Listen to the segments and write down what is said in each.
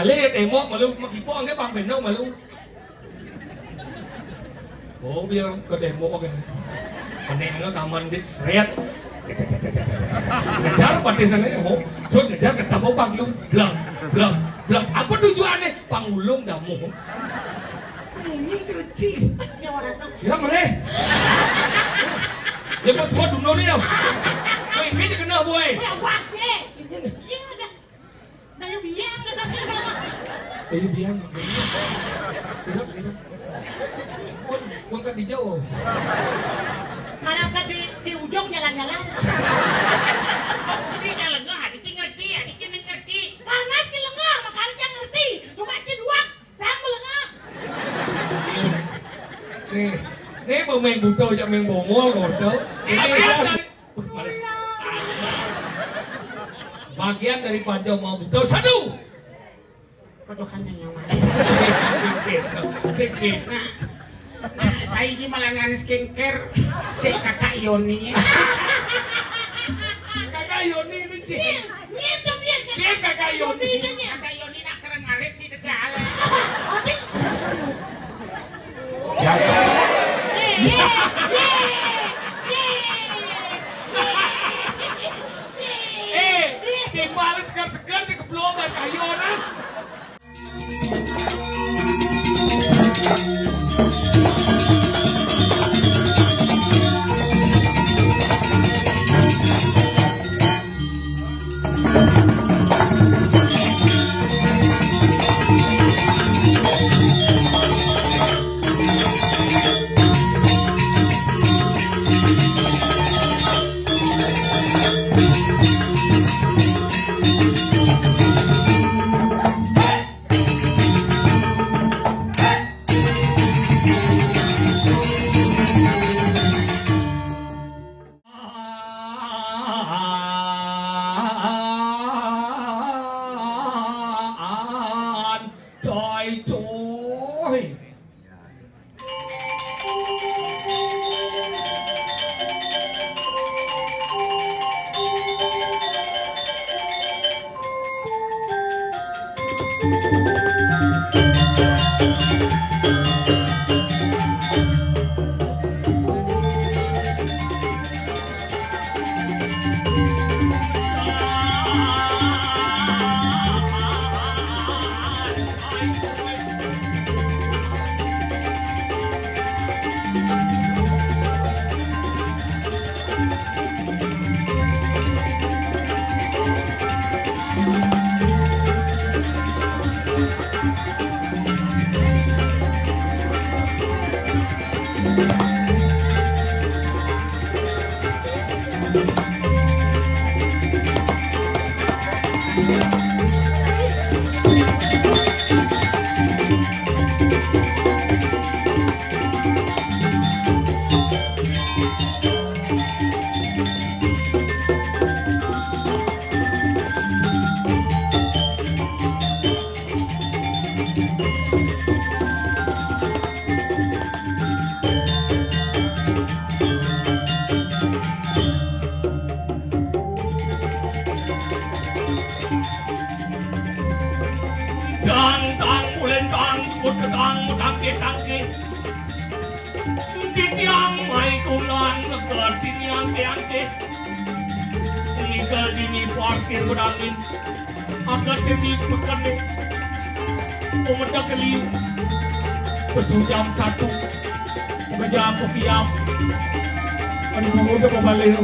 Alit emo malu makipo ang bang beno malu. Oh biar ke demo kan. Kaneng kaman dit seret. Ngejar pada sana oh, so ngejar ketemu bang lu blang. Apa tujuannya? Pangulung damu. Ini cerci. Siapa mereka? Ya pas semua dunia ni ya. Boy, ini kena boy. Kayu biang. Silap. Kau kan di jauh. Mana kan di ujung jalan-jalan. Ini lengah, di ngerti. Karena si lengah, makanya dia ngerti. Coba si duak, sama lengah. Nih mau main buto jangan main bongol gordo. Bagian dari panjang mau buto satu. Kodokannya yang mana? Sikit. Nah, saya ini malah ngaris skincare si kakak Yoni. Kakak Yoni ini cik. Dia kakak Yoni. Kakak Yoni nak keren ngarit di Tegal. Dibales segar di keblongan kayu orang. Jam 1 jam kopiam kan mau udah kembali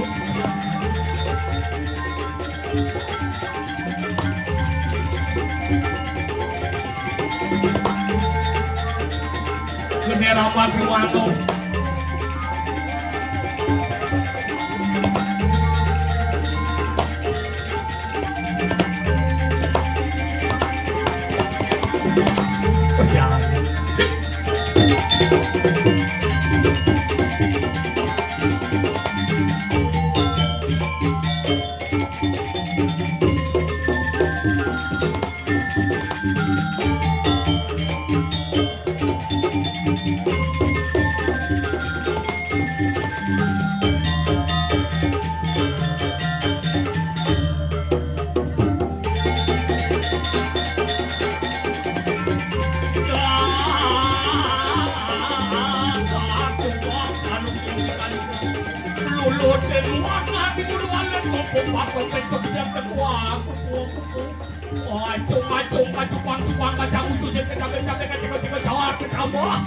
keneraman semua tuh Kumpang sampai sepian kedua. Acung, cupang, kacang usul, kacang, jawab, kecabah.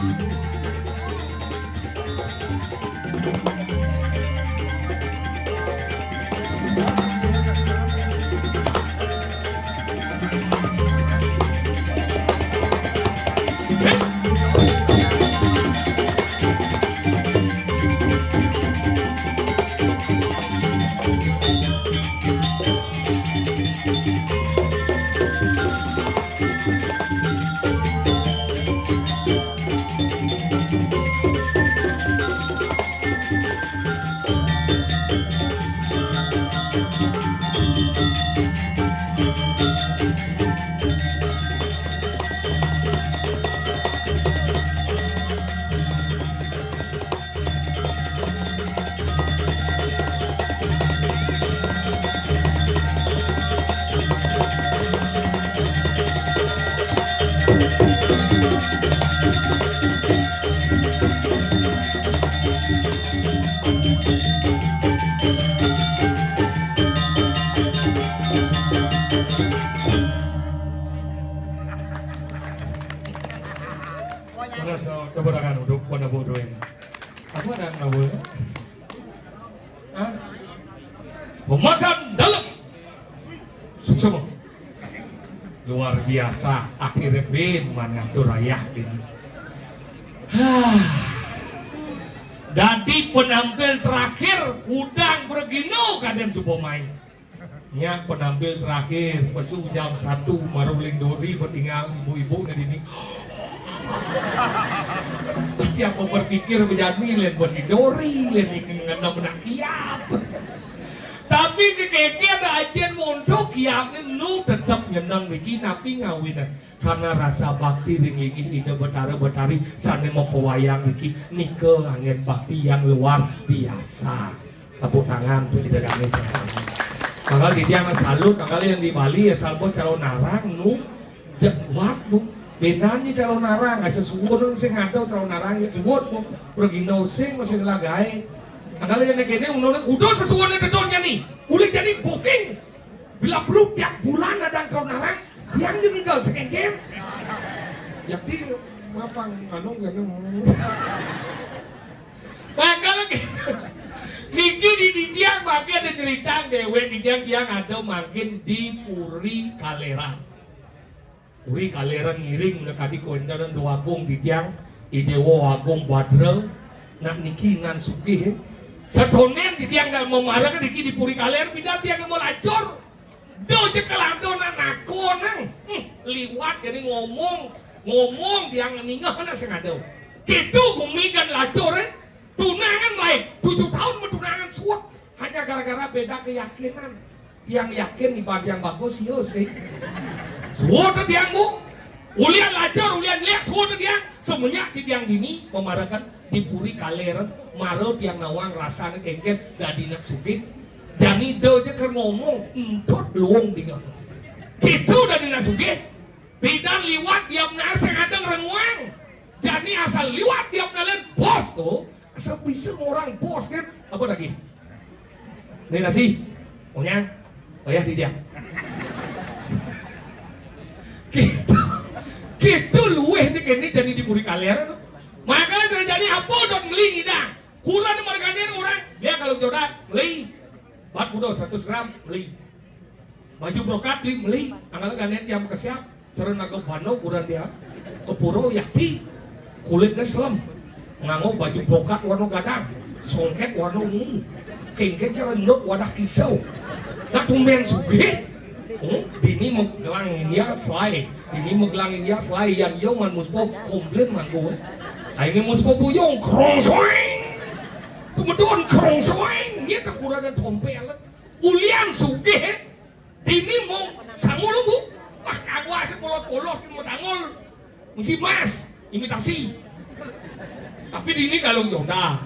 Keberangan untuk pada bodoh ini. Aku ada nggak boleh? Pemasan dalam sukses luar biasa akhirnya bin mana durayah ini. Jadi penampil terakhir udang bergino kaden supomai. Nya penampil terakhir pesu jam 1 maruling dori bertinggal ibu-ibu dari ini. Siapa berpikir menjadi lihat besi dori, lihat dengan benak kiap. Tapi si keke ada ajian mondok kiap nu tetap nyenang lagi napi ngawin karena rasa bakti ring lagi ide betari sana mau pewayang lagi nike angin bakti yang luar biasa. Tepuk tangan tuh tidak kami sama. Kalau di dia salut, kalau yang di Bali ya salpo calon narang nu jekuat nu. Bedanya calon narang, asa suwon sing ada calon narang ya suwon mo pergi sing masih ngelagay. Kalau yang negene udah sesuatu dedonnya nih, udah jadi booking. Bila perlu tiap bulan ada calon narang yang tinggal sekengkem. Jadi apa kanong kanong. Makanya Niki di Didiang bagi ada cerita dewe Didiang yang ada makin di Puri Kaleran. Puri Kaleran ngiring mendekati koendaran dua agung Didiang idewo agung badrel nak niki nan sugih sedonen Didiang dan memarah niki di Puri Kaleran pindah tiang mau lacur do jekelado nanako nang liwat jadi ngomong tiang ningah na sengado gitu gumigan lacur tunangan lain 7 tahun mentunangan suat hanya gara-gara beda keyakinan yang yakin ibadah yang bagus sih suatu diangmu ulian lacur ulian lihat suatu diang semuanya di diang dini memarahkan di Puri Kaleran maro tiang nawang rasanya kengken dadinak sugih jani doja ker ngomong entut luung dengan gitu dadinak sugih bidan liwat diam nar sing ada ngerenguang jani asal liwat diam nalen bos tuh asal bisa orang bos kan apa lagi ini nasi punya oh ya di diang gitu luweh nih kini jadi di Puri Kaleran makanya terjadi apa dong beli hidang kurang mereka orang dia kalau jodoh beli bat udah 100 gram beli baju brokat beli anggal gantian jam kesiap cara naga bano kurang dia ke puro yakti kulitnya selam nganggo baju brokat warna gadang songket warna ungu kengket cara nuk wadah kisau nak tumben sugih dini meglang India selai dini meglang India selai yang yo man muspo komplit manggo aing muspo buyong krong soeng tumedon krong soeng nya kakurang tompel ulian sugih dini mau sangul bu wah kagua asa polos-polos mau sangul mesti mas imitasi tapi dini kalau yaudah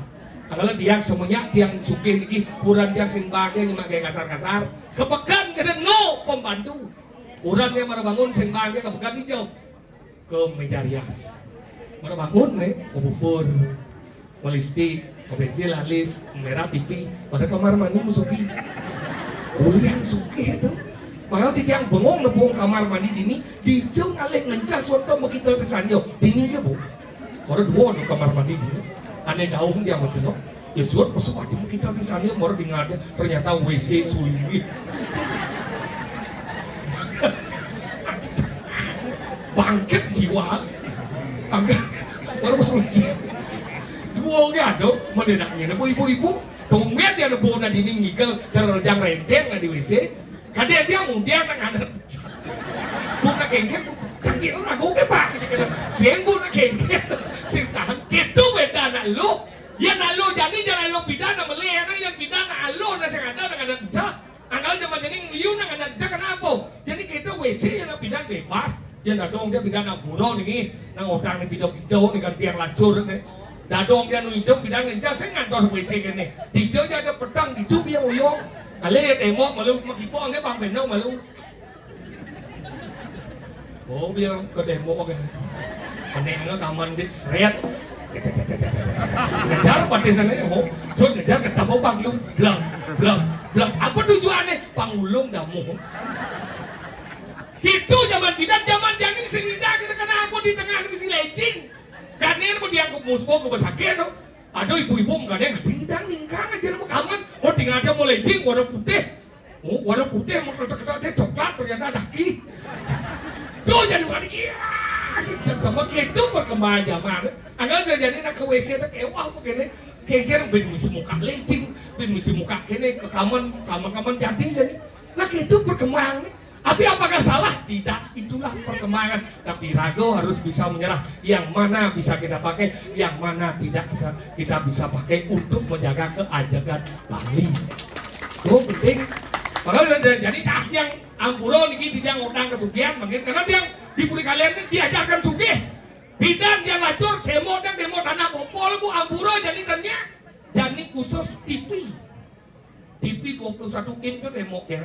kalau dia semuanya tiang sugih niki kurang tiang simbage nyimak kayak kasar-kasar kepekan kada no pembantu kurang dia marah bangun simbage kepekan hijau ke meja rias marah bangun nih kubur melistik kebencil alis merah pipi pada kamar mandi musuki Kuliah sugih tuh. Malah di yang bengong nepung kamar mandi dini, dijeng alih ngencas waktu mau kita kesanyo, dini dia bu. Orang dua di kamar mandi dini, aneh daun dia macam tu. Ya suat masuk mandi mau kita kesanyo, mau dengar dia ternyata WC sulit. Bangkit jiwa, agak baru masuk WC. Dua orang ada, menedaknya, ibu-ibu, dompet dia nepung na dini ngigel, serjang renteng na di WC. Kadang dia mudian nang ada bukan kengkeng canggih aku ke pak siang bukan kengkeng sing tahan gitu beda nak lu ya nak lu jadi jangan lu pidana melihara yang pidana lu nasi ada nang ada cak anggal zaman ini liu nang ada cak kenapa jadi kita WC yang pidana bebas ya dong dia pidana buron ini nang orang ni pido-pido ni kan tiang lacur ni dadong dia nu hidup pidana cak saya ngantos WC gini dijauh ada petang hidup dia uyong Ale temo malu makipo ang bang beno malu. Oh biar ke demo kan. Aneh taman dit seret. Ngejar pada sana oh. So ngejar ketemu bang lu blang blang blang. Apa tujuannya? Pangulung damu. Itu zaman bidan zaman jani senida kita kena apa di tengah di sini lecing. Ganen mau diangkut muspo ke besakit no. Aduh ibu-ibu enggak ada yang bidang ningkang aja nama kaman mau tinggal aja mau lecing warna putih mau ketok-ketok coklat ternyata daki tuh jadi warna iya begitu perkembangan zaman anggal jadi nak ke WC itu kayak wah begini kayak bin misi muka lecing bin misi muka kene ke kaman jadi nah itu perkembangan nih. Tapi apakah salah? Tidak, itulah perkembangan. Tapi ragu harus bisa menyerah. Yang mana bisa kita pakai, yang mana tidak bisa kita bisa pakai untuk menjaga keajakan Bali. Itu penting. Padahal jadi yang ampuro niki yang utang kesugihan, mungkin karena yang di Puri kalian diajarkan sugih. Bidan yang lacur, demo tanah popol bu ampuro jadi ternyata jadi khusus TV 21 inch itu demo ya.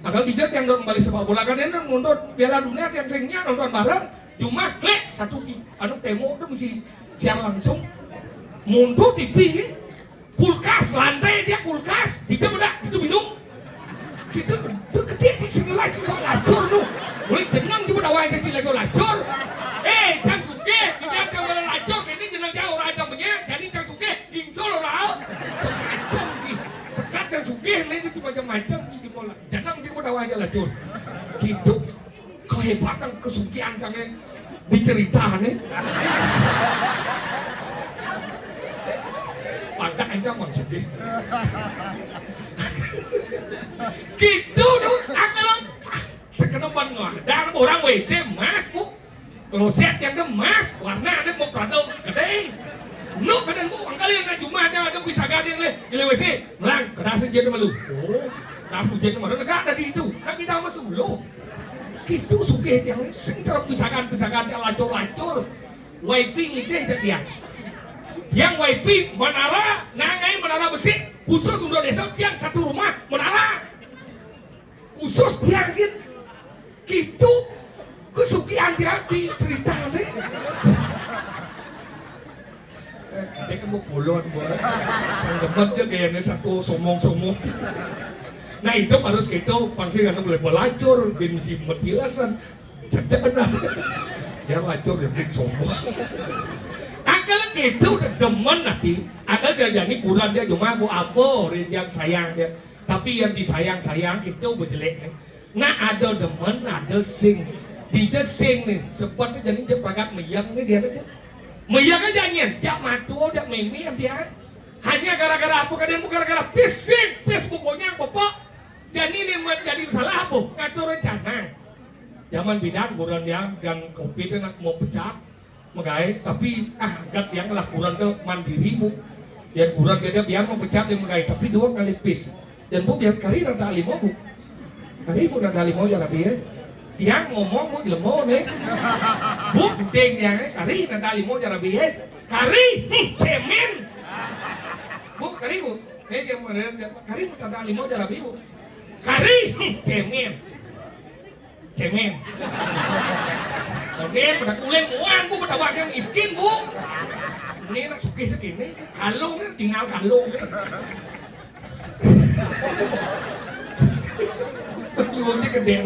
Akal bijak yang nonton balik sepak bola kan nonton Piala Dunia yang sengnya nonton bareng cuma klik satu anu temo itu mesti siar langsung mundur TV kulkas lantai dia kulkas itu bedak itu minum gitu itu gede di sini lagi lacur nu boleh jenang coba dawai kecil lacur cang suge kita kamera lacur ini jenang jauh raja punya jadi cang suge gingsol orang macam sih sekat cang suge ini cuma macam jangan cuma dawa aja lacur gitu kehebatan kesugihan canggih diceritakan nih pada aja maksudnya gitu dong akal sekenepan ngadar orang WC mas bu kloset yang emas warna ada mau kado gede lu kadang bu angkali yang cuma ada bisa gading le di WC melang kerasa jadi malu oh nah hujan kemarin enggak ada di itu kan kita masuk lo gitu sugih yang secara pisakan yang lacur wiping ide jadi yang wiping menara nangai menara besi khusus untuk desa yang satu rumah menara khusus dia gitu kesugihan dia diceritakan kadang kamu bolon buat cangkepan aja kayaknya satu somong-somong. Nah itu harus gitu, pasti karena boleh melacur, bin si metilasan, cacakan ya lacur ya bin sombong. Akal gitu udah demen nanti, akal jadi kurang dia cuma mau apa yang sayang dia, tapi yang disayang gitu berjelek nih. Nah ada demen, ada sing, dia sing nih, seperti jadi dia pakai meyang nih dia aja, meyang aja jak matu, jak mimi dia. Hanya gara-gara apa kadang bukan gara-gara pis pokoknya bapak. Dan ini menjadi salah apa? Ngatur rencana. Zaman bidan kurang yang dan kopi itu nak mau pecah, mengai. Tapi agak yang lah kurang ke mandiri bu. Yang kurang dia biar mau pecah dia mengai. Tapi 2 kali pis. Dan bu biar kari rada limo bu. Kari bu rada limo jangan dia. Dia ngomong bu limo nih. Bu gede yang kari rada limo jangan dia. Kari cemen. Bu kari bu. Kari rada limo jangan dia bu. Kari cemen oke pada kulen muan bu pada wakil miskin bu ini nak sugih segini kalung nih tinggal kalung nih Luwungnya gede.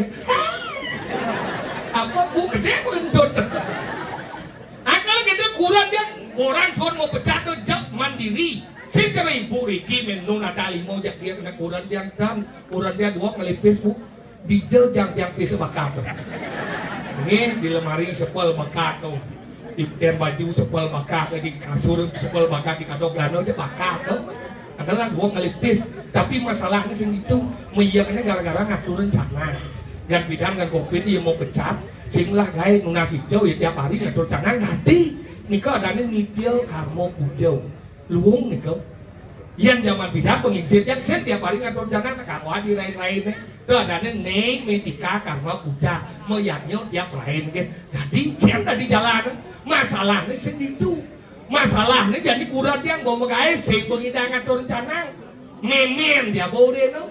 Apa bu gede mengendut. Akal gede kurang dia orang son mau pecah tuh jauh mandiri. Secara ibu Riki menun ada lima jak dia kena kurang dia dan kurang dia dua kali Facebook dijel jang pis bakat. Ini di lemari sepel bakat tuh. Di baju sepel bakat di kasur sepel bakat di kadok lano aja bakat tuh. Adalah dua kali pis. Tapi masalahnya sing itu mengiyakannya gara-gara ngatur rencana. Dan bidang dan kopi dia mau pecat, singlah gaya nunas hijau ya tiap hari ngatur rencana nanti. Nika adanya nitil karmo pujau. Luung nih kau, yang zaman bidang pengingsit yang tiap hari ngatur rencana nak kawa di lain-lainnya, itu adanya neng metika karma puja, meyaknya tiap lain kan, jadi cian tadi jalan, masalahnya segitu, masalahnya jadi kurang yang bawa gaya sih begitu ngatur rencana, men dia bawa dia no,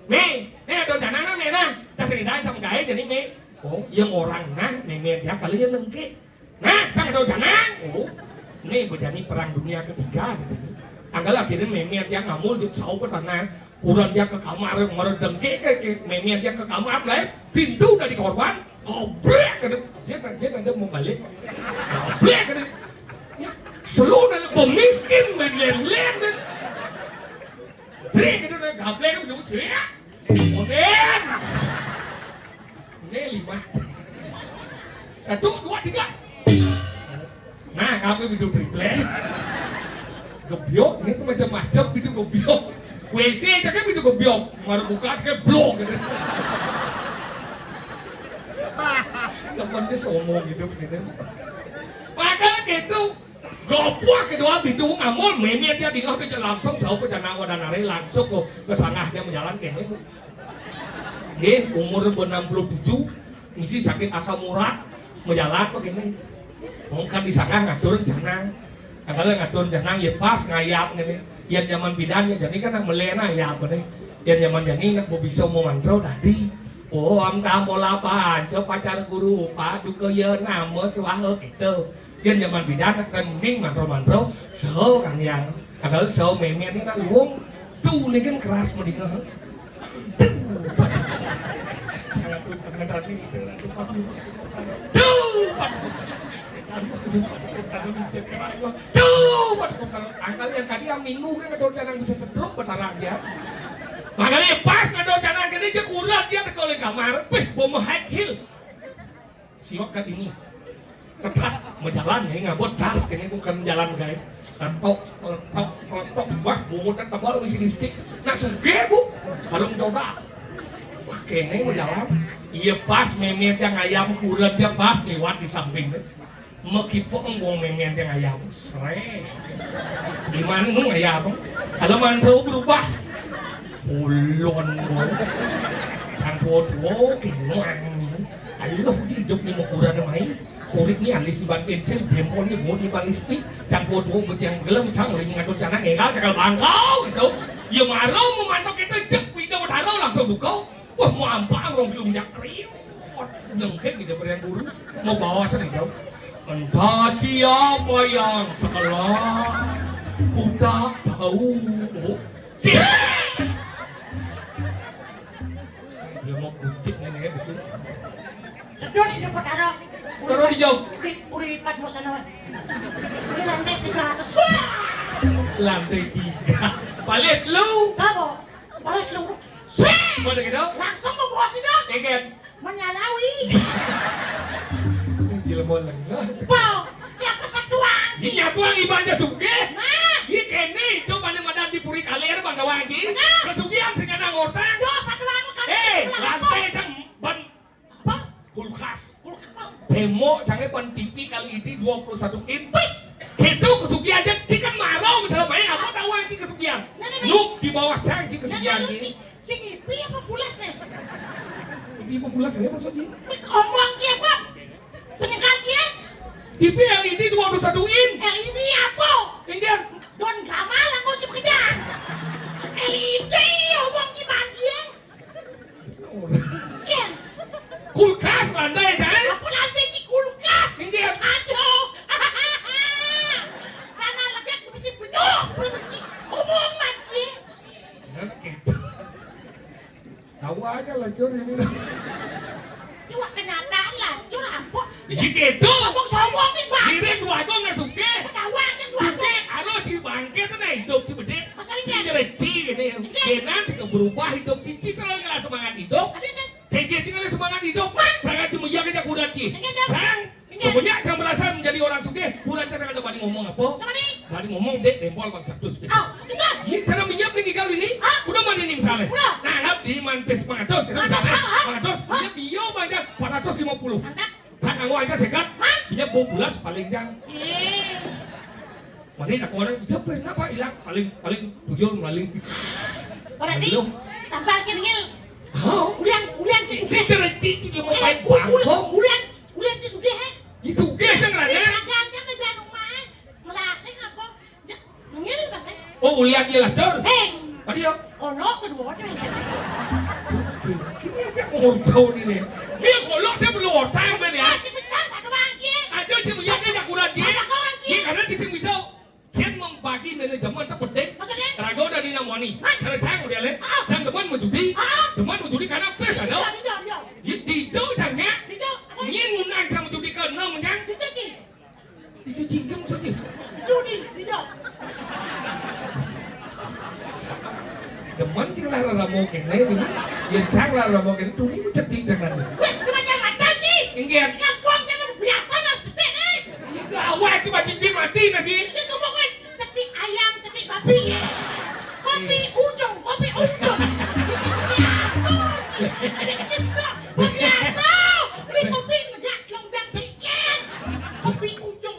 me ngatur rencana me nah, cari dah sama gaya jadi me, oh yang orang nah men dia kalian nengke, nah ngatur rencana, oh. Ini berjadi perang dunia ketiga gitu. Anggal akhirnya memet yang ngamul di sau ke tanah, kurang dia ke kamar meredengke ke memet dia ke kamar lain, pintu dari korban, oblek kan, dia ada mau balik, oblek kan, seluruh dari pemiskin meleleh kan, jadi kita udah oblek kan begitu sih, modern, ini 5, 1, 2, 3. Nah, kami hidup triple. Gebyok, ini tuh macam-macam hidup gebyok. WC aja kan hidup gebyok, baru buka kan blok gitu. Temen dia sombong hidup gitu. Makanya gitu, goblok kedua pintu ngamul, memet dia tinggal ke langsung sau ke Janawa dan Nare langsung ke sanah dia menjalan ke ini. Dia umur 67, misi sakit asam urat, menjalan begini. Mungkin di sana ngatur rencana, kalau ngatur rencana ya pas ngayap nih, yang zaman bidannya jadi kan melena ya apa nih, yang zaman jadi nak mau bisa mau mantro tadi, oh amta mau lapan, coba pacar guru, padu ke ya nama suah gitu, yang zaman bidan kan mending mantro, so kan yang, kalau so memet ini kan luang, tuh nih kan keras mendingan, angkal yang tadi yang minggu kan ngedor janang bisa sedruk beneran dia. Makanya pas ngedor janang ini dia kurang dia tekol di kamar, bom high heel. Siok kan ini tetap menjalan ya ngabot tas ini bukan jalan guys. Tentok, wah bumutan tebal misi listrik. Nah suge bu, kalau coba, wah kene mau jalan. Iya pas memet yang ayam kurang dia pas lewat di samping deh. Meskipun ngomong memet yang ayam sere, gimana nu ayam? Kalau mantra berubah, pulon bu, campur bu, kenuang, ayo hidup ni mau kurang main. Kulit ni alis di ban pensil, handphone ni mau di ban listrik, campur bu yang gelem cang lagi ngatur jangan egal cakal bangkau gitu. Ya marah memantau kita cek video bertaruh langsung buka. Wah mau apa orang belum nyakriu, nyengkek gitu pada yang buru, mau bawa sini jauh. Entah siapa yang salah, ku tak tahu. Dia mau kucing ini besok. Kedua di depan taruh. Taruh di jauh. Uri ikat mau sana. Di lantai 300. Lantai 3. Balik lu. Apa? Balik lu. Mana gitu? Langsung mau bawa sini. Eket. Menyalawi. Cilemon lagi. Wow, siapa satuan? Iya buang ibadah suge. Nah, Iya kene itu pada madam di puri kaler bangga wajib. Nah. Kesugihan sengaja ngortang. do satuan kan. Lantai cang ban Apa? kulkas. Kulkas. Demo canggih ban TV kali ini 21 in. Itu kesugihan aja tikan marau misalnya main apa tahu aja kesugihan. Nuk di bawah cang kesugihan ini. Sing ipi apa pulas nih? Ipi populer saya maksudnya. Omong siapa? Penyekatian? TV LED 21 in. LED apa? Indian. Don Kamal aku cuma kejar. LED omong gimana dia? Ken, Kulkas landai kan? apa lantai di kulkas? Indian. Aduh, mana lebih aku bisa penuh, omong masih. Nah, gitu. lacur ini. Cuma kenyataan lacur ampun. Jadi gitu. Abang sombong nih bang. Kiri dua gong nggak suke. Kedawang kan dua Suke, alo si bangke tuh nih hidup si bede. Masalah Si ini. jereci gini. Kenan sih berubah hidup cici terlalu nggak semangat hidup. Tadi saya. Kayak gitu nggak semangat hidup. Berangkat cuma iya kerja kuda ki. Enggak. Sayang. Sebenarnya jangan merasa menjadi orang suke. Kuda saya ada banding ngomong apa? Sama nih. Banding ngomong dek dempol bang Sabtus. Oh, enggak. Ini cara minyak nih kali ini. Udah mana ini misalnya? Udah. Nah, nggak di mantis 100. Kita misalnya 100. Dia bio banyak 450. Mantap. Saya nganggo aja sekat. Dia bobulas paling jang. Mana nak orang jepres kenapa hilang paling tuyul maling. Berarti tambah kengil. Oh, Ulian si cici suge. cici dia mau main bangkong. Ulian si suge. Isuge kan rada. Ganjang di dalam rumah. Melasing apa? Ngil kasih. Oh, ulian dia lah cor. Hei. Tadi ya. Kolok kedua tuh. Ini aja mau tahu nih. Dia kolok saya belum otang ben ya. Si pecah satu bangki. Ada cuma yang dia kurang dia. Ada orang Ini karena cici bisa. Cian membagi manajemen tak penting. Maksudnya? Rago dari namani. Cara cang udah le. Cang depan mau judi. Depan mau judi karena pes ada. Dia. Di jauh cangnya. Dia. Ini ngundang cang mau judi ke enam menyang. Dicuci. Dicuci kan maksudnya. Judi. Dia. Depan cing lah ramo kene ini. Yang cang lah ramo kene. Tuh ini cetik jangan. Weh, dia macam sih. Enggak. Sekarang kuang jangan biasa lah sedek eh. Awak cuma cincin mati nasi. Ini ngomong kan cetik ayam, cetik babi. Kopi ujung. Di sini ampun. Ada cinta. Biasa. Beli kopi enggak longgang sedikit. Kopi ujung.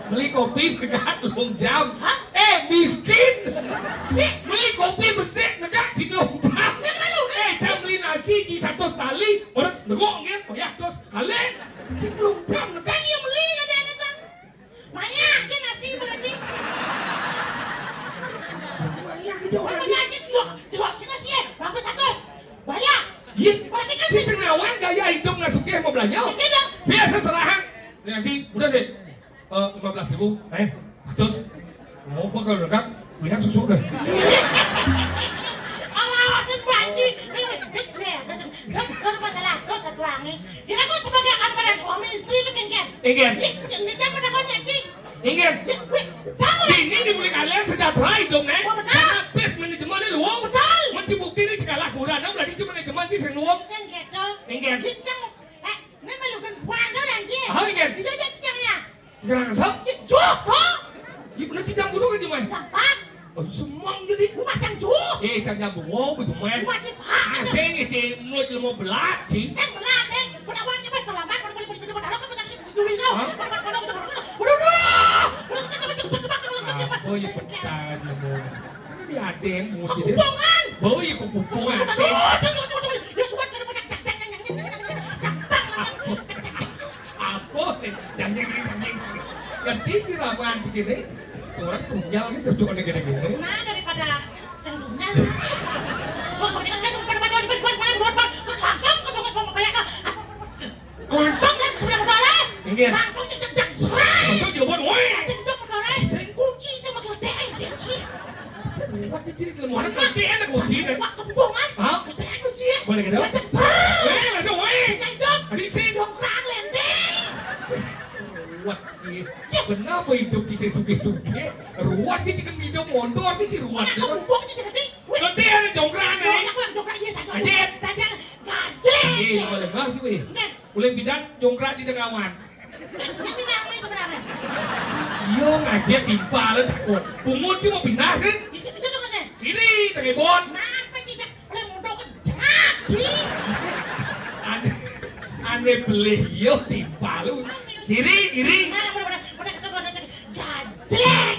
Beli kopi dekat long jam. Hah? Miskin. Beli kopi besar dekat di long jam. Yang malu. Jam beli nasi di satu tali. Orang negok ngen. Oh ya terus kalian. Cik long jam. Saya yang beli ada bang. Banyak dia nasi berarti. Banyak jauh Banyak lagi. aja dua kita sih. Bagus satu. Banyak. Iya. Berarti kan Si senawan gaya hidup nggak suka mau belanja. Tidak. Biasa serahan. Nasi udah deh. 15.000. 100. Mau apa kalau lengkap? Lihat susu deh. Awasin banci. Kalau masalah dos satu orang nih. Kita kok sebagai akan pada suami istri itu kengken. Ingin. Ini jangan ada konyak sih. Ingin. Jangan. Ini dibeli kalian sejahtera hidup nih. Oh, benar. Habis manajemen lu. Betul. Menci bukti ini jika laku dan berarti cuma manajemen sih yang luang. Sen gitu. Ingin. Ini melukan buang orang dia. Ah, ingin. Itu aja cijangnya. Jangan sok. Cuh, toh. Ibu benar cijang bunuh kan cuma. Tempat. Oh, semang jadi. Macam cuh. Cang bunuh betul mah. Masih pak. Asing sih mulut mau belat sih. Sen belah, sen. Pada uang cepat terlambat. Pada balik pada kan pada dulu itu. Hah? Oh, iya petang mau. Sana di aden mau jadi. Kupungan. Oh, iya kupupung aden. Ya sudah daripada Apa? Jangan. Ngerti kiraman begini. Orang punya gitu cuma gini-gini. Nah daripada sendungnya. Langsung ke bungkus mau bayar. Langsung lah sebelah udara. Ingin. Langsung cek serai. Masuk juga buat woi. Langsung dong udara. Kunci sama keledai kunci. Buat ciri mana keledai ada kunci deh. Wah kebungan. Hah? Keledai kunci ya. Boleh gitu? Cek serai. Langsung woi. Cek dong. Tadi sih. Dongkrak lendeng. Ruwet sih. Kenapa hidup di suge-suge? Ruwet dia cikan hidup mondor dia sih ruwet. Mana kebung sih segede. Gede ada jongkrak nih. Banyak yang dongkrak iya satu. Ajet. Gajet. Gajet. Boleh nggak sih weh? Kan. Boleh bidan jongkrak di dengawan. Ini minangnya sebenarnya. Iya ngajet timpa lu takut. Pungut cuma pindah kan? Itu dong kan. Kiri tengah bon. Kenapa tidak boleh mundur kan? Jangan sih. Aneh beli yo timpa lu. Kiri. Mana boleh gajlek.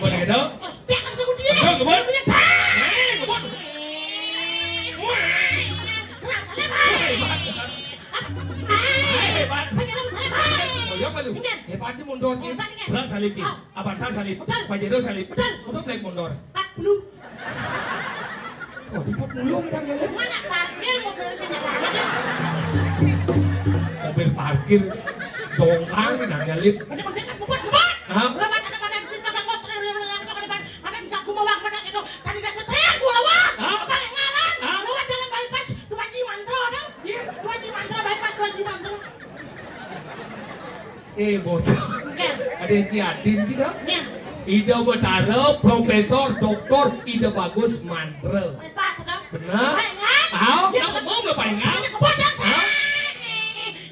Boleh gitu? Dia kan sebut dia. Betul, kebon. Punya saya. Kebon. Rasa lebar. Hebat. Punya nama saya lebar. Oh iya malu. Hebat di mundur ki. Berat salib ki. Abang saya salib. Pak Jero salib. Udah naik mundur. 40. Oh dipot mulu kita ngelak. Mana parkir mobil senyala dia. Mobil parkir dongkang kita ngelip. Ada mendekat bukan kebon. Hah? Lawan ada pada bos langsung ke depan. Ada bisa gumawang pada situ. Tadi dah setrian gua lawan. Hah? Pakai ngalan. Hah? Lewat jalan bypass 2 G. bocah. Enggak. Ada yang ciadin tidak? Nya. Ide betara profesor doktor ide bagus mantre. Pas dong. Benar? Palingan. Tahu? Kamu mau nggak palingan? Ini kebodang saya.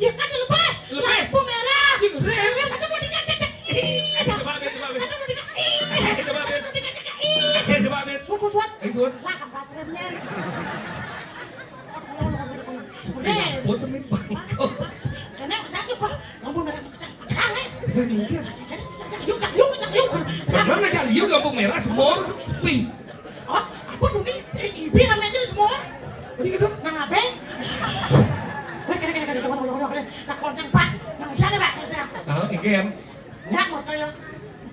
Ya kan lebih. Lebih. Lampu merah. Lebih. Satu mau dikacak. Coba Ben. Satu mau dikacak. Coba Ben. Satu dikacak. Coba Ben. Suat. Sun. Lah kan pas remnya. Oh, temen bangkau. Karena sakit pak. Lampu merah kecang. Kale. Mungkin. Yuk. Benar aja liu lampu merah semua sepi. Oh, apa tuh nih? Ibi namanya aja semua. Tadi gitu. Nang abeng. Weh, kena. Nak konceng pak. Nang sana pak. Ah, ikan. Nyak mau kaya.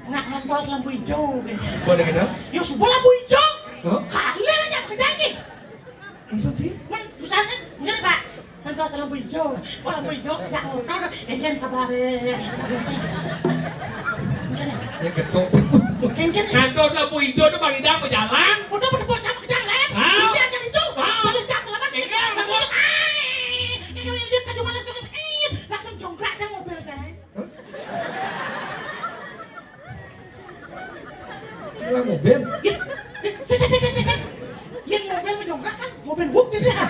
Nggak ngantos lampu hijau. Boleh gitu. Yuk, sebuah lampu hijau. Oh, Kalian aja kerjanya. maksud sih? Misalnya, bener pak. Ngantos lampu hijau. Oh, lampu hijau. Nyak ngobrol. Enten kabarnya. Ya ketok. Enten. Ngantos lampu hijau itu bang Idam ke jalan. Udah bocah kejang lem. Ah. Dia aja itu. Ah. Pada jam 8 ini. Iya, betul. Ini lihat ke mana langsung. Langsung jongkrak aja mobil saya. Cila mobil. Ya, saya. Yang mobil menjongkrak kan mobil buk gitu ya.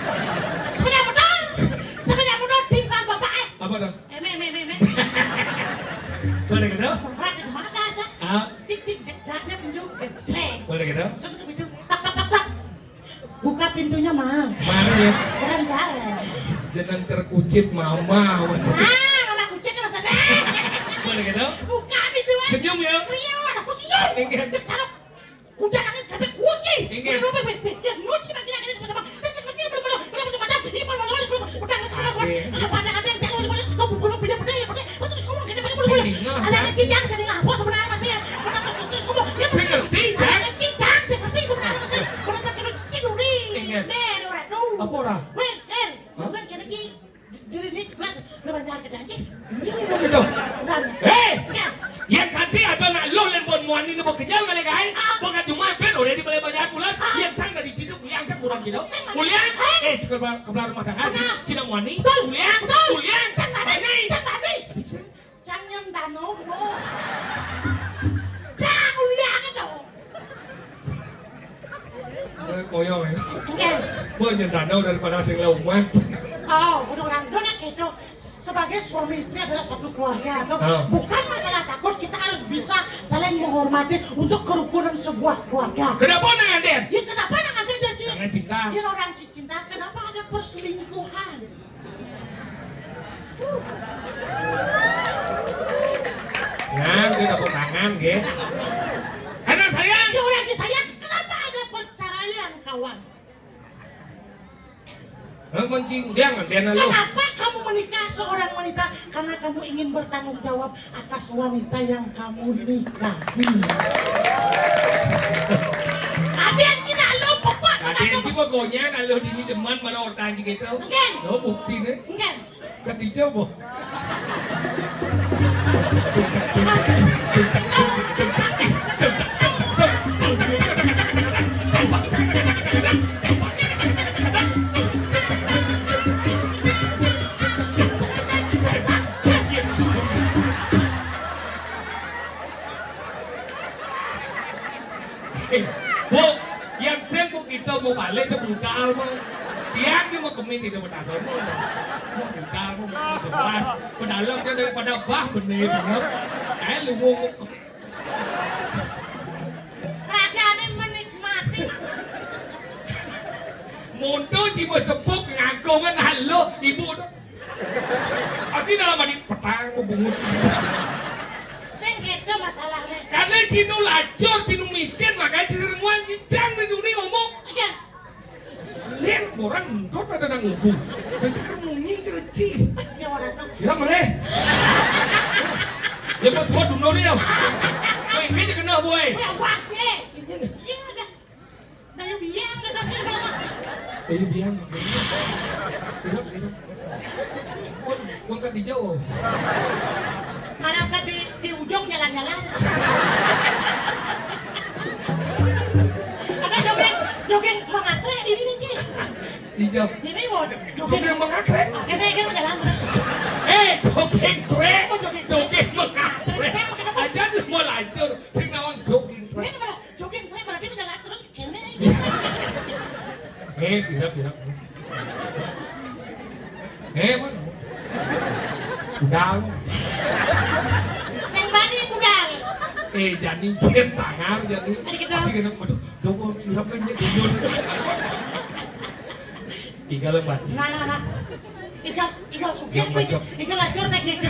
Sepeda motor timpal bapak Apa dong? me. Boleh gitu? Jongkrak sih kemana dasar? Ah, Cik, jaknya tunjuk. Cek. boleh gitu? Masuk ke pintu. Tak. Buka pintunya mah. Mana ya? Keren saya. Jenang cerkucit mama. Mama kucingnya masa deh. Boleh gitu? Buka pintunya. Senyum ya? Kriyo, aku senyum. Ingin. Carok. Hujan angin sampai kunci. Ingin. Udah dia nuci lagi sama-sama. Saya seperti belum macam-macam. Ini udah ada yang jangan boleh stop belum beda ya. Terus ngomong gini boleh. Ada kecicang sedang apa sebenarnya masih. Udah terus ngomong. Ya Seperti, Cang. kecicang seperti sebenarnya masih. Udah terus siduri. Ingin. Men ora tuh. Apa orang? Men, bukan kena ki. Diri ini kelas lepas jalan ke dalam. Gitu. Hei! Yang kati ada nak lo lembon muani ni bekerja kali kai. Bukan cuma pen udah di balai banyak pulas. Yang cang dari situ kuliah cang kurang gitu. Kuliah? Kebelah rumah tangga. Cina muani. Kuliah? Sembari. Jangan danau. Jangan kuliah kan dong. Koyo ya. Oke. Banyak danau daripada sing lewat. Oh, orang dona gitu. Sebagai suami istri adalah satu keluarga. Bukan masalah takut, kita harus bisa saling menghormati untuk kerukunan sebuah keluarga. Kenapa nang Aden? Ya kenapa ada janji? Jangan cinta. Ya orang cinta, kenapa ada perselingkuhan? Nah, dia dapat tangan, gitu. Karena sayang. Ya orang disayang, kenapa ada perceraian kawan? Mencing dia ngantian lu. Kenapa kamu menikah seorang wanita? Karena kamu ingin bertanggung jawab atas wanita yang kamu nikahi. Kalian tidak lu pokok. Aden sih pokoknya kalau dini deman mana orang gitu. Enggak. Lo bukti nih. Enggak. Ketika boh. Bu, yang sengku kita mau balik sebungkal mau. Tiang dia mau kemit itu berdalam mau. Mau bungkal mau jelas. Berdalam dia daripada bah bener bener. Lu mau. Ragane menikmati. Mondo cuma sepuk ngagongan halo ibu tuh. Asli dalam adik petang mau bungut. Sengketa masalahnya. Karena cino lacur, cino miskin, makanya cino renguan jang dan juni ngomong. Iya. Lihat orang ndot ada nang ngubung. Dan cekar munyi cereci. Ya orang dong. Siapa maleh? Ya pas semua dunia dia. Kau ini je kena boy. Ya wak sih. Iya dah. Dah yuk biang dah dah kalau. Ini biang. Siap. Kau kan dijauh. Ada kan di ujung jalan-jalan. Ada jogging mengantre ini nih. Dijauh. Ini mau Jogging mengantre. Kena kan jalan. Jogging gue. Jogging budal. Sing bani budal. Jadi cien tangan jadi. Adik Masih kena, aduh, dong sirapnya kejun. Iga lebat. Nah. Igal suge, Yang macam. igal lacur nek iki.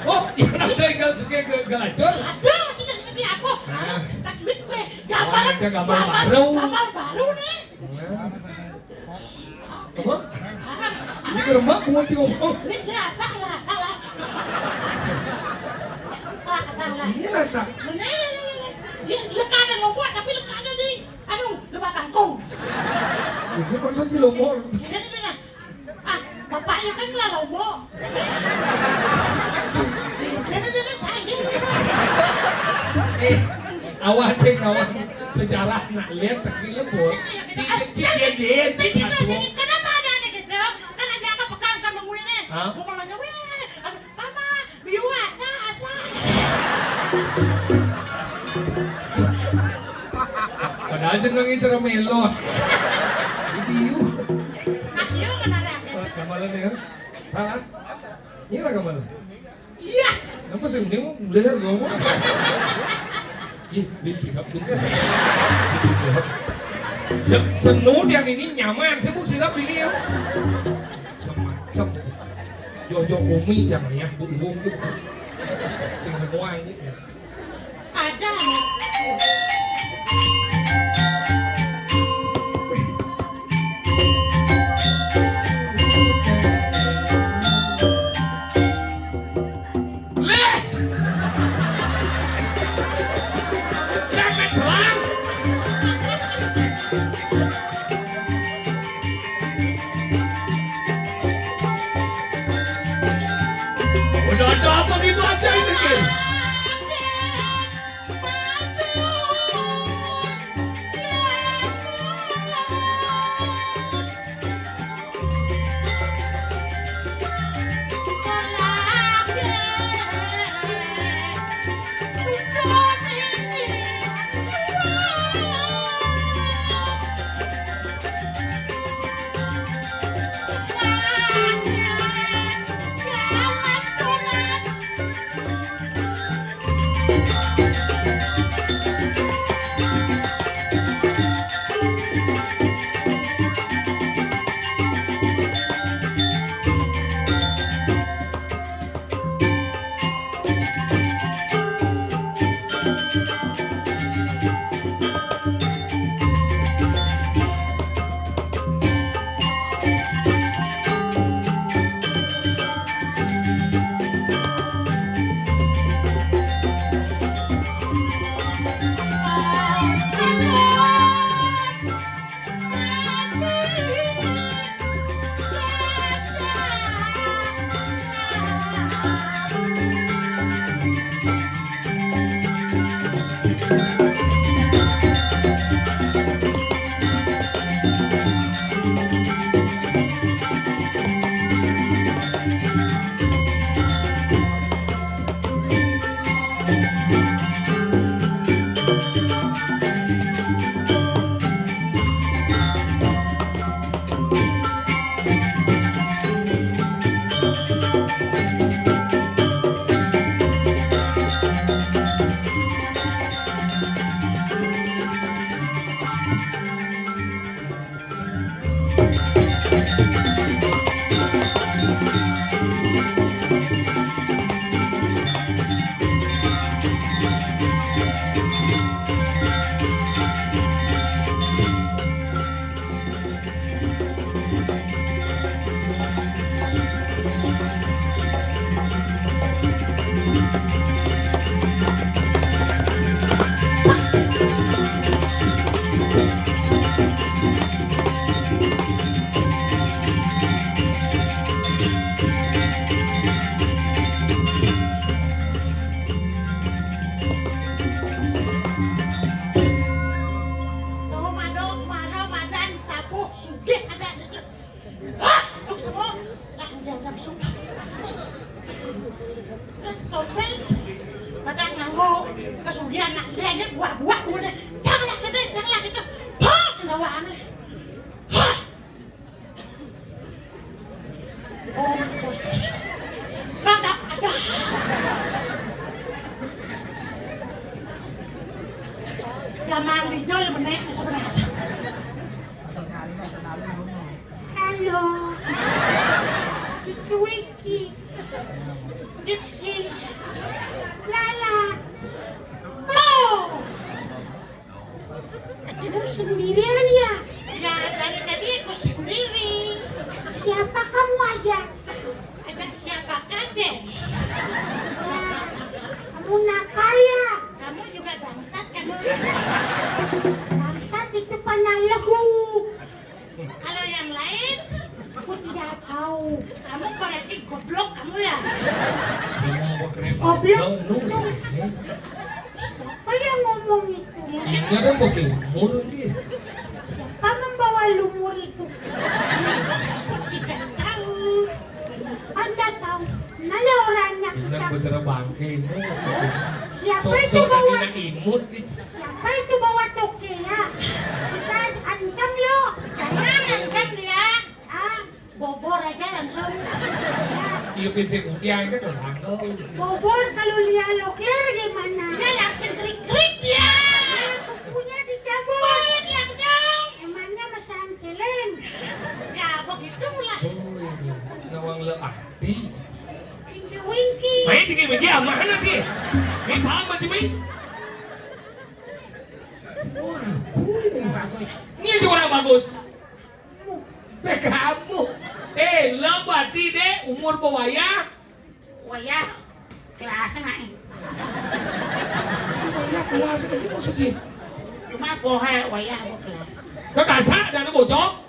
Oh, iya ada igal suka galacor. Aduh, iki apa? Nah. Tak duit gue. Oh, ada gambar baru. Gambar baru nih. Apa? Ini gerembak gua sih ngomong. Ini salah. Salah. Ini rasa. Ini lekada lombok tapi lekada di lebah kangkung. Ini masa di lombok. Ini. Bapaknya kan lah lombok. Ini saya. Awasin sejarah nak lihat tak lembut. Cik. Kenapa ada anak gitu? Kan ada apa pekan kan bangun ini? Hah? Ngomong lagi, mama, biu asa. Padahal jeneng itu cara melon. Biu. Nak yuk kan ada. Kamalan ya? Salah. Ini lah kamalan. Iya. Apa sih ini mau belajar ngomong? Ih, bin sikap. Senut yang ini nyaman, saya mau silap ini ya. Macam Jojo Umi jangan ya, bung tuh. Sing semua ini. Aja nih. Ada apa dibaca ini kan? kesugihan nak dia buah-buah udah janganlah gitu hah senawaan hah oh ada. Zaman dijol menit sebenarnya. Halo. Wiki Wiki. Gypsy. Lala. Oh. Kamu sendirian ya? Ya, dari tadi aku sendiri. Siapa kamu ajak? Ajak siapa Kade? Ya, kamu nakal ya? Kamu juga bangsat kamu. Bangsat itu panalagu. Kalau yang lain, aku tidak tahu. Kamu berarti goblok kamu ya? Goblok? Siapa yang ngomong itu? Ini ada pakai umur dia. Siapa membawa lumur itu? Aku tidak tahu. Anda tahu? Mana orangnya? Ini bicara bangke ini. Siapa itu Sok-sok bawa? lagi nak imut gitu. Siapa itu bawa toke ya? Kita ancam yo. Jangan ancam dia. Ah, bobor aja langsung. Ya. Ciupin si kudiang itu kan angkel. Bobor kalau lihat lokler gimana? Ya langsung krik-krik ya. Kukunya dicabut langsung. Emangnya masang celeng? Ya begitulah. Nawang leadi. Winky. Main di game dia mana sih? Main paham mati main? Ini aja orang bagus. Kamu. Lo berarti deh umur bawaya. Wayah kelas naik. Bawaya kelas ini maksudnya. Cuma bohe wayah kelas. Nó tasa dan nó bổ chó.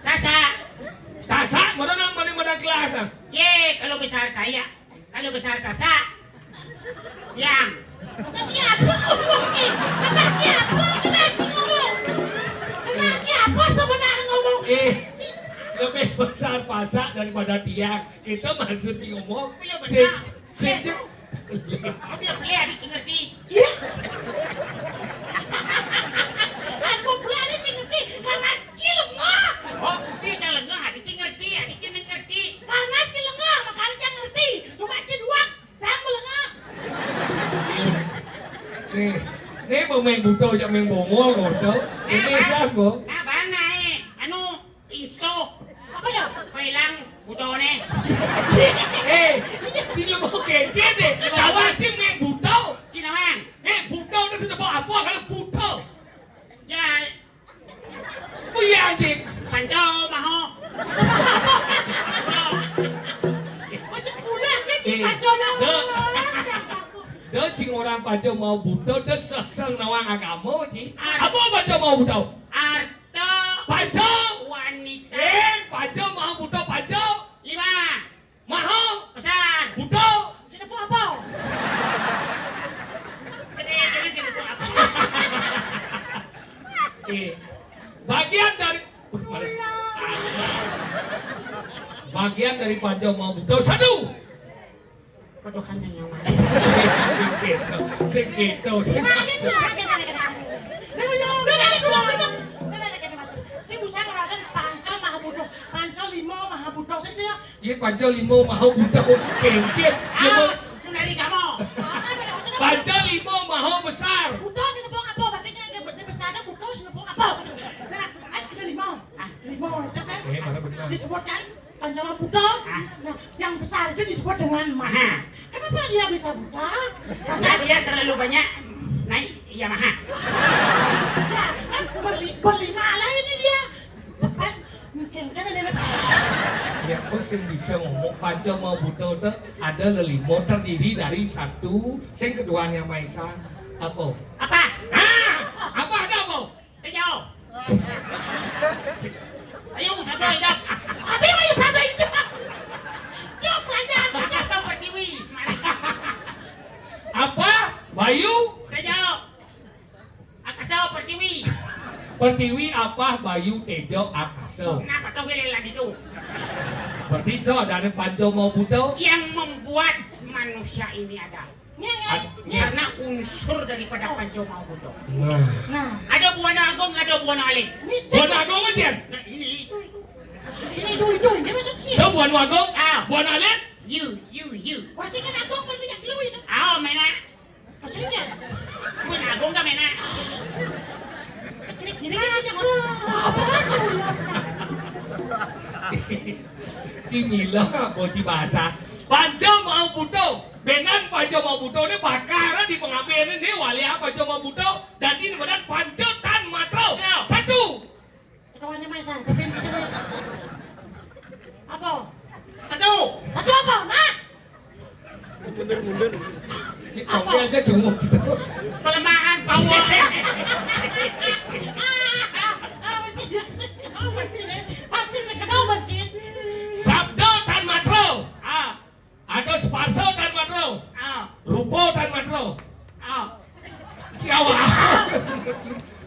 Kasa. Tasa mà nó nằm mana kelas ah. Ye, kalau besar kaya. Kalau besar kasa. Diam. Siapa ngomongin? Kata siapa? Kenapa ngomong? Kata siapa sebenarnya ngomong? Lebih besar pasak daripada tiang. Kita maksud ngomong. Iya benar. Sip. Aku yang beli adik ngerti. Iya. Aku beli adik ngerti karena cilengah. Oh, dia cilengah adik ngerti, adik ngerti. Karena cilengah makanya dia ngerti. Coba ciduak, saya melengah. Nếu mà mình bụt tôi cho mình bổ mua của tớ. Ini sao bố? Abang naik, anu insto. Apa dah? Pelang buto ni. Sila mo kaya deh. Tawa sih mình bụt đâu. Cina bang. Bụt đâu nó sẽ được apa kalau bụt đâu. Ya, Bây giờ gì? pancau maho. Macam kulah ni pancau maho. Đó chỉ orang baca mau buta, dia sesang nawang agama je. Apa baca mau buta? Arta Baca. wanita. Baca mau buta baca. 5. Mahal. Besar. Buta. Sini buat apa? Jadi sini buat apa? Bagian dari bagian dari baca mau buta satu. Podohan yang mana? Segitu. Pancau lima maha budak saja ya. Iya baca lima mau buta kengkit. Sunari kamu. Baca lima mau besar. Budak sini buang apa? Berarti ada besar ada budak sini buang apa? Nah, ada lima. Lima kan? Mana benar? Disebutkan panjang budak. Nah, yang besar itu disebut dengan maha. Kenapa dia bisa budak? Karena dia terlalu banyak naik Yamaha. Ya, kan berlima lah ini dia. Kan mungkin kan ada. Ya, pun bisa ngomong panjang mau buta itu ada lelimo terdiri dari satu, yang keduanya Maisa. Apa? Apa? Apa ada apa? Jauh. Ayo sampai dah. Abi ayo sampai dah. Jom pelajar Akasa Pertiwi. Apa? Bayu? Tejo. Akasa Pertiwi. Pertiwi apa? Bayu Tejo Akasa. Kenapa kau bilang itu? Berarti itu ada panjang mau buta. Yang membuat manusia ini ada. Karena unsur daripada Pancomaubuto. Nah, Ada Buana Agung, ada Buana Alim. Buana Agung macam? Nah ini itu. Ini itu. Dia masuk sini. Itu Buana Agung? Buana Alim? You. boci mila, boci bahasa. Panco mau buto, benan panco mau buto ini bakara di pengambilan ini wali apa panco mau buto dan ini benar panco tan matro. Satu. Ketuanya masa, kevin itu. Apa? Satu. Satu apa? Nah. Coba aja jenguk. Pelemahan power. Pasti sekedar bersih. Sabdo tan matro. Ada sparso tan matro. Rupo tan matro. Ciawa.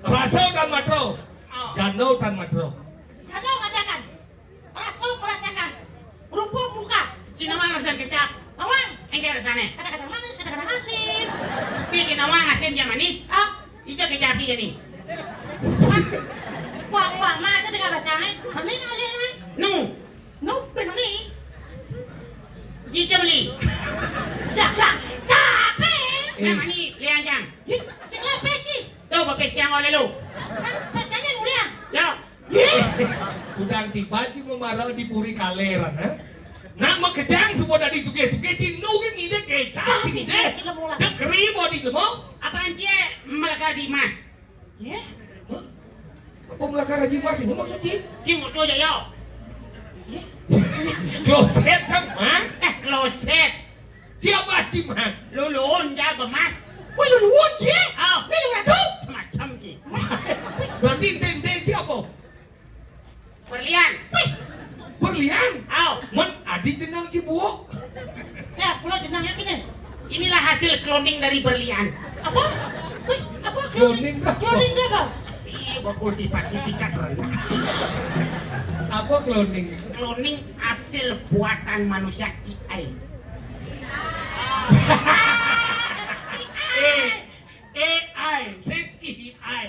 Raso tan matro. Gano tan matro. Kado katakan. Raso merasakan. Rupa muka. Cinawang rasa kecap. Awang. Engke rasane. Kadang-kadang manis, kadang-kadang asin. Di cinawang asin dia manis. Ijo kecap dia nih. Wang-wang macam dengan bahasanya. Mana ni alih? Nu. No, benar ni. Ijo beli. Dah, capek. Nama ni lianjang. Cakap peci. Tuh bapak siang oleh lu. Kan bacanya mulia. Yo. Udang dibaci memarau di puri kaleran, ha? Nak kedang semua dari suke-suke cinugin ide kecap sini deh. Dah keribo di lemo. Apaan cie melaka di mas? Ya. Apa melakar haji mas ini maksudnya? Cingok tu aja yo. Kloset kan mas? Kloset. Siapa haji mas? Lulun jaga mas. Wih, lu luan je. Oh. Ni lu radu. Macam cie. Berarti ente siapa? Berlian. Wih, Berlian. Oh. Men adi jenang Cibuok. ya pulau jenang yang ini. Inilah hasil cloning dari berlian. Apa? Wih, apa? Cloning dah. Cloning dah apa? Iya, berkultivasi tingkat rendah. Apa cloning? Cloning hasil buatan manusia AI. AI, set AI.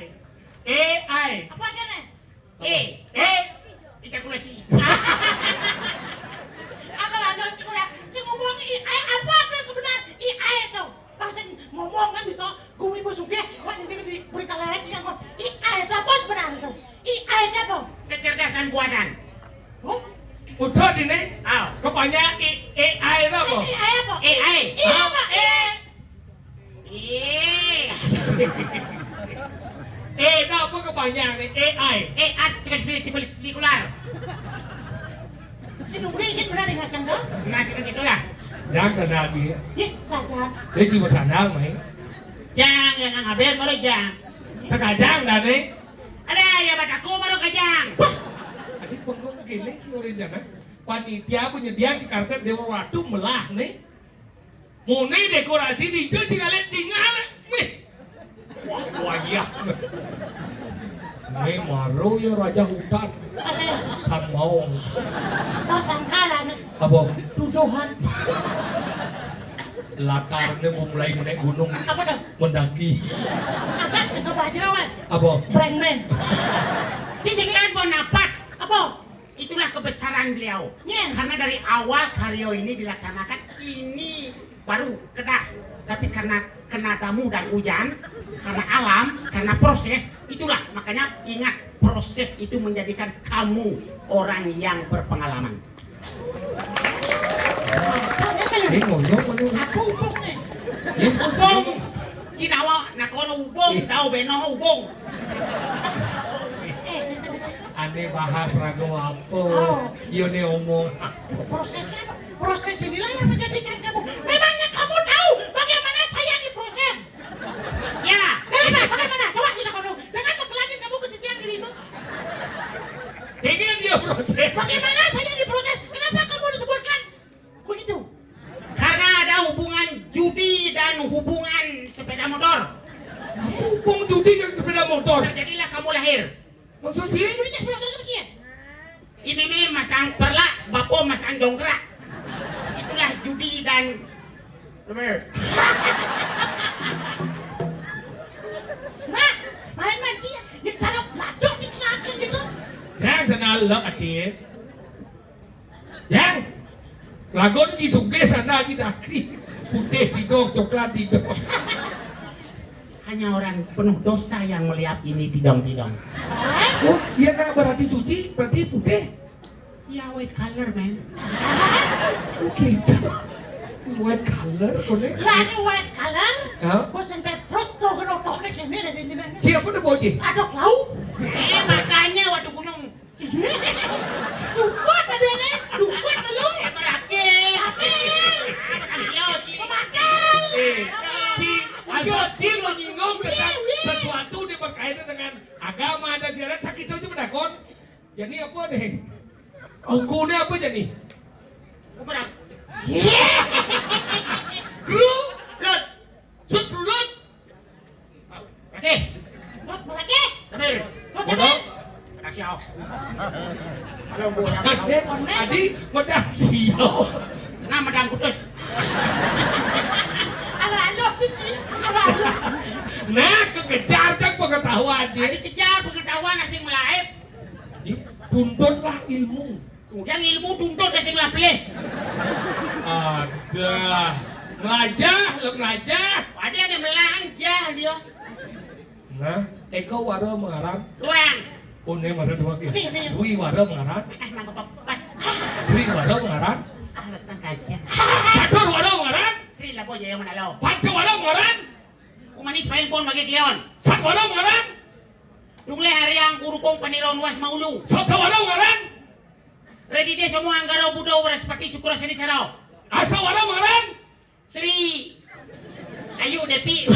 AI. Apa dia ni? Ejakulasi. Apa ada cikgu? Cikgu ngomong AI apa tu sebenarnya AI tu? Pasal ngomong kan bisa gumi bersuge, mana dia diberi kalaran dia ngomong AI tu apa sebenarnya tu? AI tu apa? Kecerdasan buatan. Oh, Udah ini. Oh. Kebanyakan AI apa? AI apa? AI. AI apa? Dah apa kebanyakan AI? Spektakular. Si Nuri ini benar dengan cangga? Nah, gitu lah. Jangan sana dia. Ya, saja. Dia cuma sana main. Jang yang ngabel baru jang. Terkadang dah ni. Ada ya bataku baru kajang. Adik penggung gini sih orang jangan. Panitia penyedia Jakarta Dewa Watu melah nih. Muni dekorasi di itu cikale tinggal. Mih. Wah iya. Nih maru ya raja hutan. Pasal Samong. tersangkalan Apa? tuduhan. Latarnya mau mulai naik gunung Apa tu? mendaki. Atas ke baju Apa? Brandman. Cicingan Bonaparte. Apa? Itulah kebesaran beliau. Ya. Karena dari awal karyo ini dilaksanakan ini baru kedas. Tapi karena kena damu dan hujan, karena alam, karena proses, itulah makanya ingat proses itu menjadikan kamu orang yang berpengalaman. Ini ngomong mana? Aku ubung ni. Ubong, Cinawa, nakono ubong, daw beno ubong. Ane bahas ragu apa? Oh. Iya nih omong. Prosesnya apa? Proses inilah yang menjadikan kamu. Memangnya kamu tahu bagaimana saya diproses? Ya, Kenapa? Bagaimana? Coba kita kono. Dengan mempelajari kamu kesisian dirimu. Ini dia proses. Bagaimana saya diproses? Kenapa kamu disebutkan begitu? karena ada hubungan judi dan hubungan sepeda motor. Hubung judi ke sepeda motor. Terjadilah kamu lahir. Maksudnya? Judinya sepeda motor apa sih? Ini nih masang perlak, bapo masang dongkrak. Itulah judi dan Nah, main-main sih. Yang cara gaduh di kaki gitu. Jangan sana lo adik. Yang lagon di sungai sana di daki. Putih di dong, coklat di dong. hanya orang penuh dosa yang melihat ini tidong-tidong. Oh, dia nak berarti suci, berarti putih. Ya white color man. Oh gitu. White color kone. Lah ini white color. Hah? Bos sampai prosto genotok nih kene dari jenengan. Siapa tuh boci? Adok lau. Makanya waktu gunung. Dukut ada nih. Dukut lu. Berarti. Pemakal. Asal menyinggung tentang sesuatu yang berkaitan dengan agama dan syarat sakit itu berdakon. Jadi apa nih? Bukunya apa jadi? Berapa? Kru, Lut. sud lut. Oke. Lut berake. Tabir. Lut Bodoh. tabir. Anak siau. Halo bu. Adi medang siau. Nah madam putus. Ala sih. Ala. Nah, kekejar cak pengetahuan Jadi jadi. kejar pengetahuan asing melaib. Tuntutlah ilmu. Yang ilmu tuntut asing lapilih. Ada. Melajah. Ada melangkah dia. Nah, eko waro mengaran. Luang. Une waro dua kali. Dwi waro mengaran. Mangkok. Dwi waro mengaran. Tang kaca. Catur waro mengaran. Tri lah boy yang mana lo? Panca waro mengaran. Umanis paling pon bagi klion. Sat waro mengaran. Dungle hari yang kurukong panilaw nuas maulu. Sabda waro mengaran. Ready deh semua anggara budaw beras seperti syukur seni sarau. Asa waro mengaran. Sri. Ayo Depi.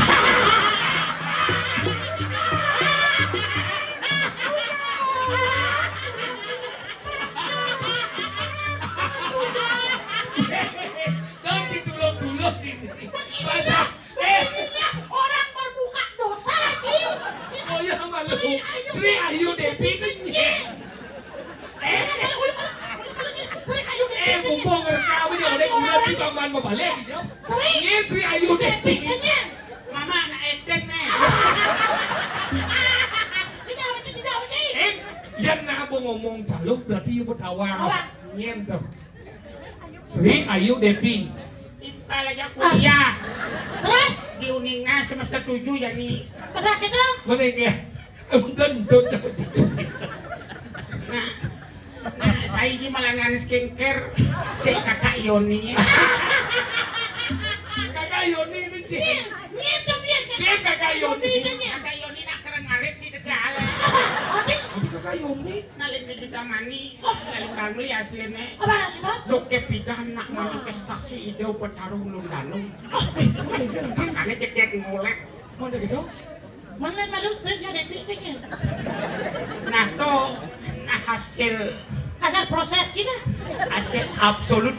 Nanti dulur-dulur ini. Masa? Orang bermuka dosa sih. Oh ya malu. Sri Ayu Devi ini. Mumpung berkawin ya udah udah di taman membalik. Ini Sri Ayu Devi. Mama anak edeng nih. Yang nabo ngomong caluk berarti ibu tawang. Nyen tuh. Sri Ayu Devi. Ipal aja kuliah. Terus Di Uningna semester 7 ya nih. terus gitu. Mana ya? Gendut cepet. Nah, saya ini malangan skincare si kakak Yoni. Kakak Yoni ini sih. Nyentuh biar Dia kakak Yoni. Kakak Yoni nak keren ngarit di Tegal. Tapi kakak Yoni. Nalin di Damani, nalin Bangli aslinya. Apa nasi tuh? Doke pidah nak manifestasi ide bertarung lundanu. Makanya cekek ngolek. Mana gitu? Mana malu seringnya dipikir. Nah tuh nah hasil Asal proses Cina. hasil absolut.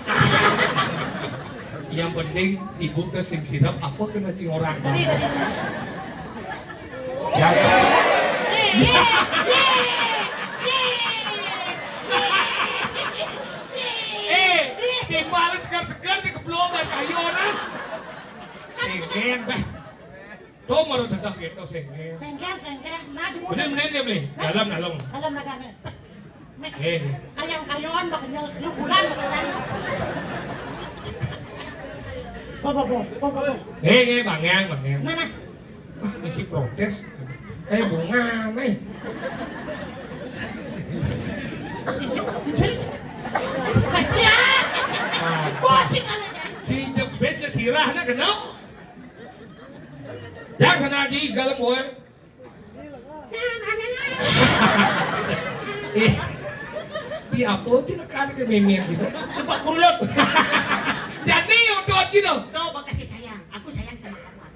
Yang penting ibu ke sing sidap apa kena sing orang. Ya. Dibales segar-segar di keblongan kayu orang. Sengen bah. Tuh mau dedak gitu sengen. Sengken. Nah jemur. Bener dia beli. Dalam. Dalam negara. Eh. Kayon bakal lu bulan bakal sana. Bobo. Bang Yang. Mana? Mesti protes. Bunga nih. Baca. Bocing ala. Si jebet ke sirahnya kena. Yang kena di galem gue. Di apa sih nekan ke memian gitu. Coba kurulut. Jadi udut gitu. Tuh makasih sayang. Aku sayang sama kamu.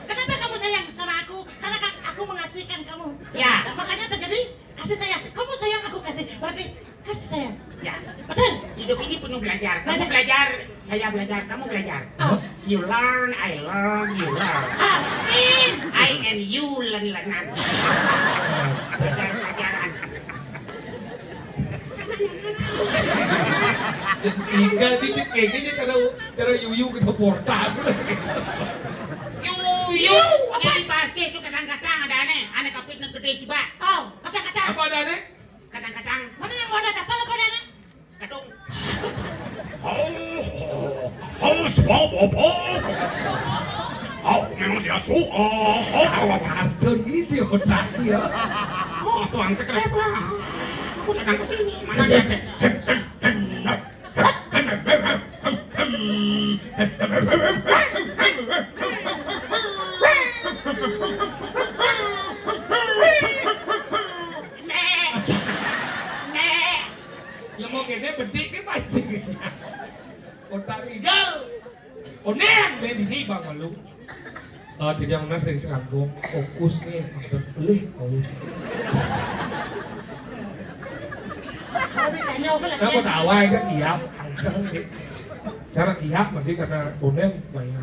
Kenapa kamu sayang sama aku? Karena aku mengasihkan kamu. Ya. Makanya terjadi kasih sayang. Kamu sayang aku kasih. Berarti kasih sayang. Ya. Betul. Hidup ini penuh belajar. Kamu belajar, saya belajar, kamu belajar. Oh. You learn, I learn, you learn. Miskin. I and you learn. Pelajaran. Ikan cicit kayaknya cara yuyu ke portas. Yuyu. Ini di pasir itu kadang-kadang ada aneh kapit ng gede sih pak. Oh, kata-kata. Apa ada nih? Kadang-kadang Mana yang mau ada? Apa ada? kadung. Memang saya suka. Kartun isi otak sih ya. Tuang sekrep. Aku datang ke sini. Mana dia? Teh? Ya mau gede bedik ke pancing. Otak igal. Onen deh ini bang malu. Tidak mana sering seranggung fokus nih hampir pelih kau. Kalau bisa nyoba lah. Aku tawa kan kiap hangseng deh. Cara kiap masih karena onen banyak.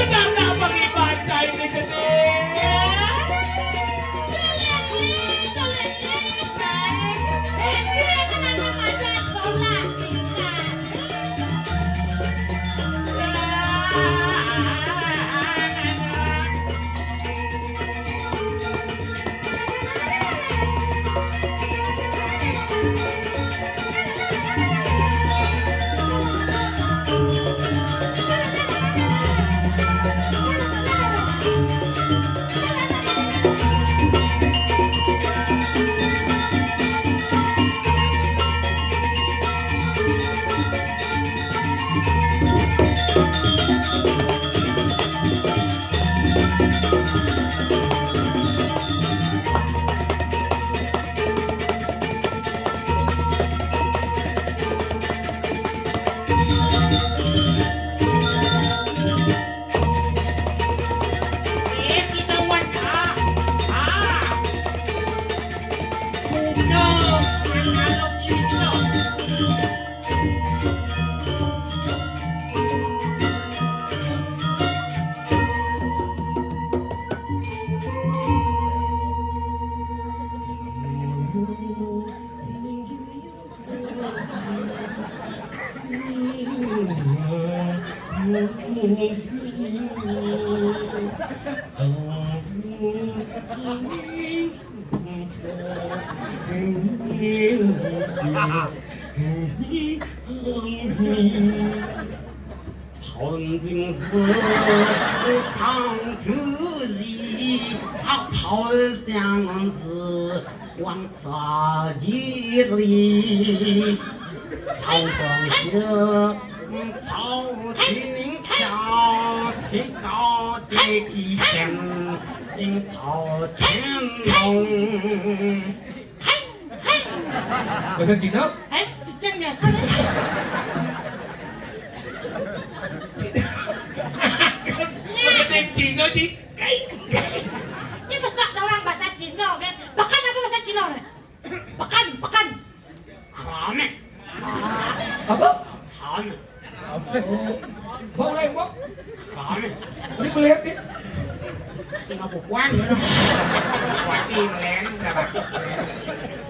Nah, kenapa bagi baca ini gede?春尽时长久意，桃将是往茶几里，桃光是朝廷挑起高阶提前，因朝天龙。 Bahasa Cina? Cicing biasa nih. Bahasa Cina sih, Ini besok doang bahasa Cina kan? Pekan apa bahasa Cina nih? Pekan. Kame. apa? Kame. Bang lain bang, Kame. ini melihat nih. Tinggal bukuan ya dong. Wati melen, berarti.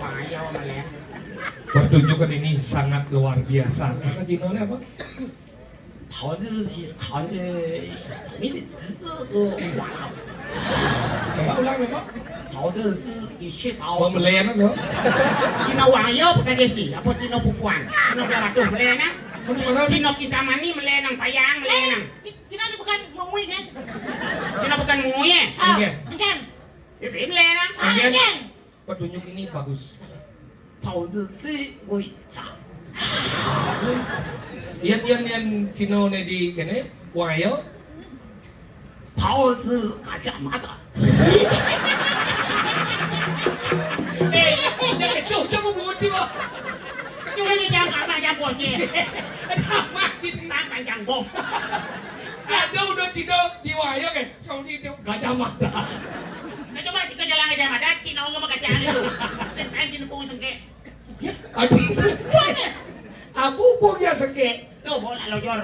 Wajah melen. Pertunjukan ini sangat luar biasa. Bahasa Cina apa? 桃子是桃子，你的知识都完了。 Coba ulang ya, Pak. 桃子是一些 Oh, 桃。 melayan no? Cina wayo bukan desi, apa Cina pupuan? Cina beratu melenang. Cina kita mani melenang payang melenang. Cina ini bukan ngomongin kan? Cina bukan nguye. Ah, Iya. kan? Ini melenang. Ah, Iya. kan? Petunjuk ini bagus. 桃子是鬼茶。 Yan Cino ne di kene wayo. 桃子gajah mata. Dia kecil coba budi mo. Cuma ni jangan apa jangan bosi. Mati Tak panjang bom. ada udah Cino di wayo kan. Saudi itu gajah mata. Nah coba jika jalan gajah mata, Cina ngomong gajah itu. Sentai Cina pun sengke. Aduh. Abu punya sengke. Tuh bola lojor.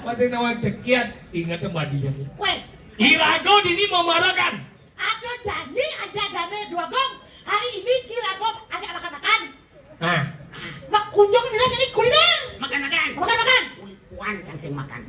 Masih nama cekian ingat mbak dia. Weh, Irago ini memarahkan. ada janji aja dana 2 gong. Hari ini kira gong ajak makan-makan. Nah, Mak kunjung ini jadi kuliner. Makan-makan. Makan-makan. Kulit puan cangsing makan.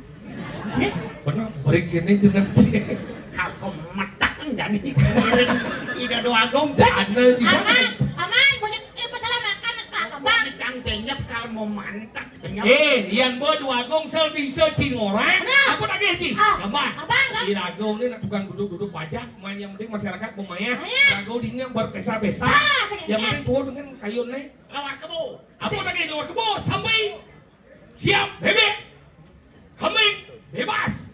benar break ini jeneng dia. Kalau metak jadi miring. Ida doa gong Jana sih. Aman, aman. Banyak masalah makan. Nah, Bang cang benyap kalau mau mantap benyap. Yan bo dua gong sel bisa cing orang. Nah. Apa lagi cing? Ah, Gampang. abang, lah. Irago ini bukan duduk-duduk pajak, yang penting masyarakat pemaya. Ayah. Irago dinya berpesta-pesta. Ah, sakit Yang kan? penting tuh dengan kayunnya. Lawar kebo. Apa lagi luar kebo sampai siap bebek. Kami bebas.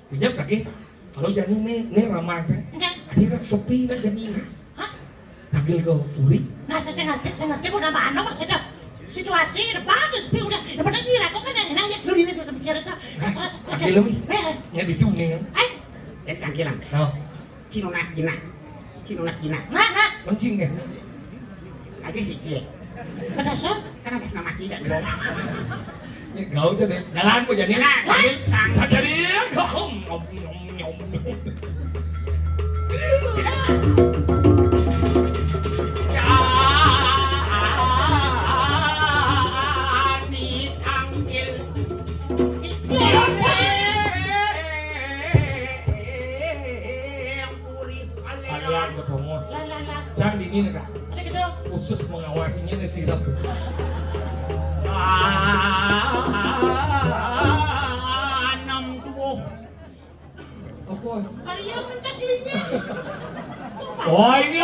Pinjam lagi. Kalau jadi nih ramah kan. Enggak. Akhirnya sepi na jadi na. Hah? Nagil ko uri. Nah, saya ngerti kok nama anak mas ada situasi udah bagus, tapi udah yang penting kira kok kan enak ya lu ini bisa pikir itu. Nagil mi. Nya di dunia. Eh, Jadi cangkilan. Nah, Cino nas jina. Cino nas jina. nah, kencing ya. Ada si Cie. pada so, Kan ada nama Cie tak bom. Nya gau cho nên jalan mo jadi. Jalan. Sasari ko hom. Jadi tangkil. Kalian ketongos. lah, Jangan dini na. ada gitu. Khusus mengawasinya nih sirap. Enam tubuh. Apa? Kalian mentak linya. Oh ini